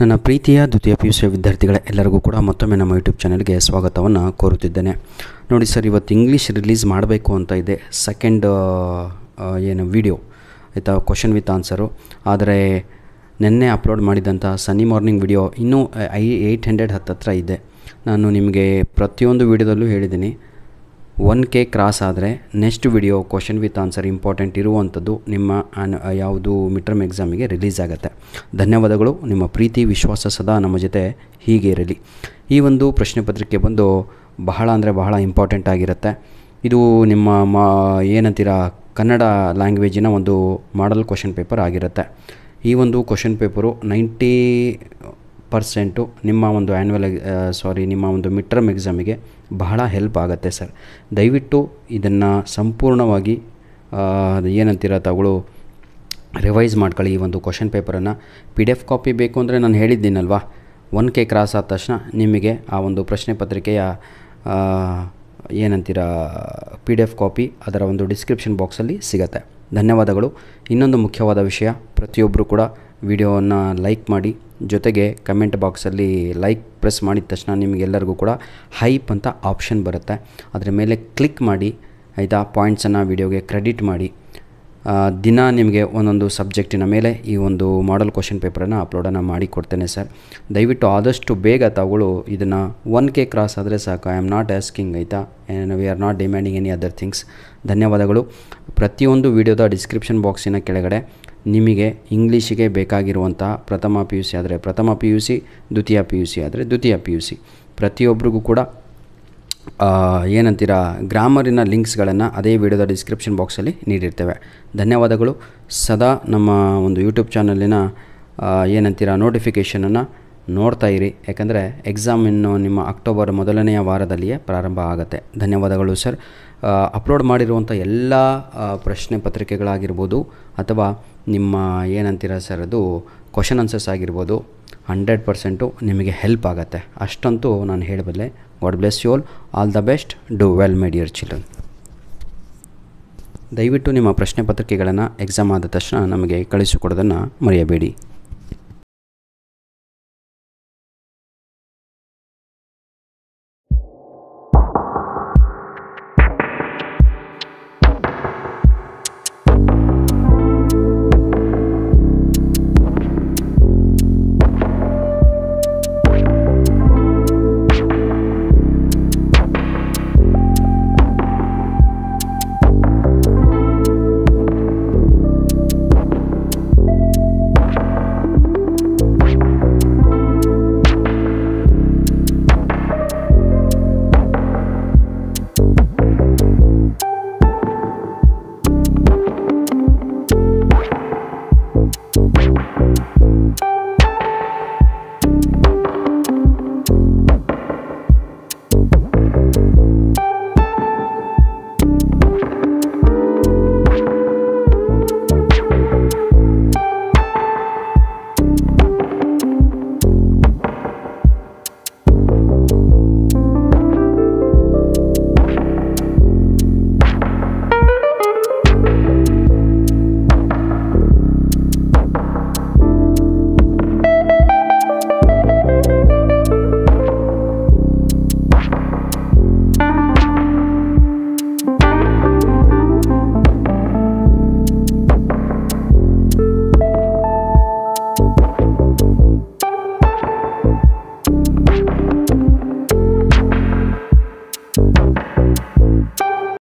ನನ್ನ ಪ್ರೀತಿಯ ದ್ವಿತೀಯ PUC ವಿದ್ಯಾರ್ಥಿಗಳ ಎಲ್ಲರಿಗೂ ಕೂಡ ಮತ್ತೊಮ್ಮೆ ನಮ್ಮ ಯೂಟ್ಯೂಬ್ ಚಾನಲ್ಗೆ ಸ್ವಾಗತವನ್ನು ಕೋರುತ್ತಿದ್ದೇನೆ. ನೋಡಿ ಸರ್, ಇವತ್ತು ಇಂಗ್ಲೀಷ್ ರಿಲೀಸ್ ಮಾಡಬೇಕು ಅಂತ ಇದೆ. ಸೆಕೆಂಡ್ ವಿಡಿಯೋ ಆಯಿತಾ, ಕ್ವಶನ್ ವಿತ್ ಆನ್ಸರು. ಆದರೆ ನಿನ್ನೆ ಅಪ್ಲೋಡ್ ಮಾಡಿದಂಥ ಸನ್ನಿ ಮಾರ್ನಿಂಗ್ ವಿಡಿಯೋ ಇನ್ನೂ 800 ಹತ್ತತ್ರ ಇದೆ. ನಾನು ನಿಮಗೆ ಪ್ರತಿಯೊಂದು ವಿಡಿಯೋದಲ್ಲೂ ಹೇಳಿದ್ದೀನಿ, 1K ಕ್ರಾಸ್ ಆದರೆ next video question with answer important ಇರುವಂಥದ್ದು ನಿಮ್ಮ ಯಾವುದು ಮಿಡ್ ಟರ್ಮ್ ಎಕ್ಸಾಮಿಗೆ ರಿಲೀಸ್ ಆಗುತ್ತೆ. ಧನ್ಯವಾದಗಳು. ನಿಮ್ಮ ಪ್ರೀತಿ ವಿಶ್ವಾಸ ಸದಾ ನಮ್ಮ ಜೊತೆ ಹೀಗೆ ಇರಲಿ. ಈ ಒಂದು ಪ್ರಶ್ನೆ ಪತ್ರಿಕೆ ಬಂದು ಬಹಳ ಇಂಪಾರ್ಟೆಂಟ್ ಆಗಿರುತ್ತೆ. ಇದು ನಿಮ್ಮ ಏನಂತೀರ ಕನ್ನಡ ಲ್ಯಾಂಗ್ವೇಜಿನ ಒಂದು ಮಾಡಲ್ ಕ್ವಶನ್ ಪೇಪರ್ ಆಗಿರುತ್ತೆ. ಈ ಒಂದು ಕ್ವಶನ್ ಪೇಪರು 90% ನಿಮ್ಮ ಒಂದು ನಿಮ್ಮ ಒಂದು ಮಿಡ್ ಟರ್ಮ್ ಎಕ್ಸಾಮಿಗೆ ಬಹಳ ಹೆಲ್ಪ್ ಆಗುತ್ತೆ ಸರ್. ದಯವಿಟ್ಟು ಇದನ್ನು ಸಂಪೂರ್ಣವಾಗಿ ತಗೊಳ್ಳು ರಿವೈಸ್ ಮಾಡ್ಕೊಳ್ಳಿ. ಈ ಒಂದು ಕ್ವಶನ್ ಪೇಪರನ್ನು PDF ಕಾಪಿ ಬೇಕು ಅಂದರೆ ನಾನು ಹೇಳಿದ್ದೀನಲ್ವಾ, 1K ಕ್ರಾಸ್ ಆದ ತಕ್ಷಣ ನಿಮಗೆ ಆ ಒಂದು ಪ್ರಶ್ನೆ ಪತ್ರಿಕೆಯ PDF ಕಾಪಿ ಅದರ ಒಂದು ಡಿಸ್ಕ್ರಿಪ್ಷನ್ ಬಾಕ್ಸಲ್ಲಿ ಸಿಗುತ್ತೆ. ಧನ್ಯವಾದಗಳು. ಇನ್ನೊಂದು ಮುಖ್ಯವಾದ ವಿಷಯ, ಪ್ರತಿಯೊಬ್ಬರು ಕೂಡ ವಿಡಿಯೋವನ್ನು ಲೈಕ್ ಮಾಡಿ, ಜೊತೆಗೆ ಕಮೆಂಟ್ ಬಾಕ್ಸಲ್ಲಿ ಲೈಕ್ ಪ್ರೆಸ್ ಮಾಡಿದ ತಕ್ಷಣ ನಿಮಗೆಲ್ಲರಿಗೂ ಕೂಡ ಹೈಪ್ ಅಂತ ಆಪ್ಷನ್ ಬರುತ್ತೆ. ಅದರ ಮೇಲೆ ಕ್ಲಿಕ್ ಮಾಡಿ ಆಯಿತಾ. ಪಾಯಿಂಟ್ಸನ್ನು ವಿಡಿಯೋಗೆ ಕ್ರೆಡಿಟ್ ಮಾಡಿ. ದಿನ ನಿಮಗೆ ಒಂದೊಂದು ಸಬ್ಜೆಕ್ಟಿನ ಮೇಲೆ ಈ ಒಂದು ಮಾಡಲ್ ಕ್ವಶನ್ ಪೇಪರನ್ನು ಅಪ್ಲೋಡನ್ನು ಮಾಡಿ ಕೊಡ್ತೇನೆ ಸರ್. ದಯವಿಟ್ಟು ಆದಷ್ಟು ಬೇಗ ತಗೊಳ್ಳು. ಇದನ್ನು 1K ಕ್ರಾಸ್ ಆದರೆ ಸಾಕು. ಐ ಆಮ್ ನಾಟ್ ಆಸ್ಕಿಂಗ್ ಆಯಿತಾ, we are not demanding any other things. ಧನ್ಯವಾದಗಳು. ಪ್ರತಿಯೊಂದು ವಿಡಿಯೋದ ಡಿಸ್ಕ್ರಿಪ್ಷನ್ ಬಾಕ್ಸಿನ ಕೆಳಗಡೆ ನಿಮಗೆ ಇಂಗ್ಲೀಷಿಗೆ ಬೇಕಾಗಿರುವಂತಹ ಪ್ರಥಮ PUC ಆದರೆ ಪ್ರಥಮ PUC, ದ್ವಿತೀಯ PUC ಆದರೆ ದ್ವಿತೀಯ PUC ಪ್ರತಿಯೊಬ್ಬರಿಗೂ ಕೂಡ ಗ್ರಾಮರಿನ ಲಿಂಕ್ಸ್ಗಳನ್ನು ಅದೇ ವಿಡಿಯೋದ ಡಿಸ್ಕ್ರಿಪ್ಷನ್ ಬಾಕ್ಸಲ್ಲಿ ನೀಡಿರ್ತೇವೆ. ಧನ್ಯವಾದಗಳು. ಸದಾ ನಮ್ಮ ಒಂದು ಯೂಟ್ಯೂಬ್ ಚಾನಲಿನ ನೋಟಿಫಿಕೇಷನನ್ನು ನೋಡ್ತಾ ಇರಿ. ಯಾಕಂದರೆ ಎಕ್ಸಾಮ್ ಇನ್ನು ನಿಮ್ಮ ಅಕ್ಟೋಬರ್ ಮೊದಲನೆಯ ವಾರದಲ್ಲಿಯೇ ಪ್ರಾರಂಭ ಆಗುತ್ತೆ. ಧನ್ಯವಾದಗಳು ಸರ್. ಅಪ್ಲೋಡ್ ಮಾಡಿರುವಂಥ ಎಲ್ಲ ಪ್ರಶ್ನೆ ಪತ್ರಿಕೆಗಳಾಗಿರ್ಬೋದು ಅಥವಾ ನಿಮ್ಮ ಸರ್ ಅದು ಕ್ವಶನ್ ಆನ್ಸರ್ಸ್ ಆಗಿರ್ಬೋದು, 100% ನಿಮಗೆ ಹೆಲ್ಪ್ ಆಗುತ್ತೆ. ಅಷ್ಟಂತೂ ನಾನು ಹೇಳಬಲ್ಲೆ. God bless you all the best. Do well my dear children. ದಯವಿಟ್ಟು ನಿಮ್ಮ ಪ್ರಶ್ನೆ ಪತ್ರಿಕೆಗಳನ್ನು ಎಕ್ಸಾಮ್ ಆದ ತಕ್ಷಣ ನಮಗೆ ಕಳಿಸಿಕೊಡೋದನ್ನು ಮರೆಯಬೇಡಿ.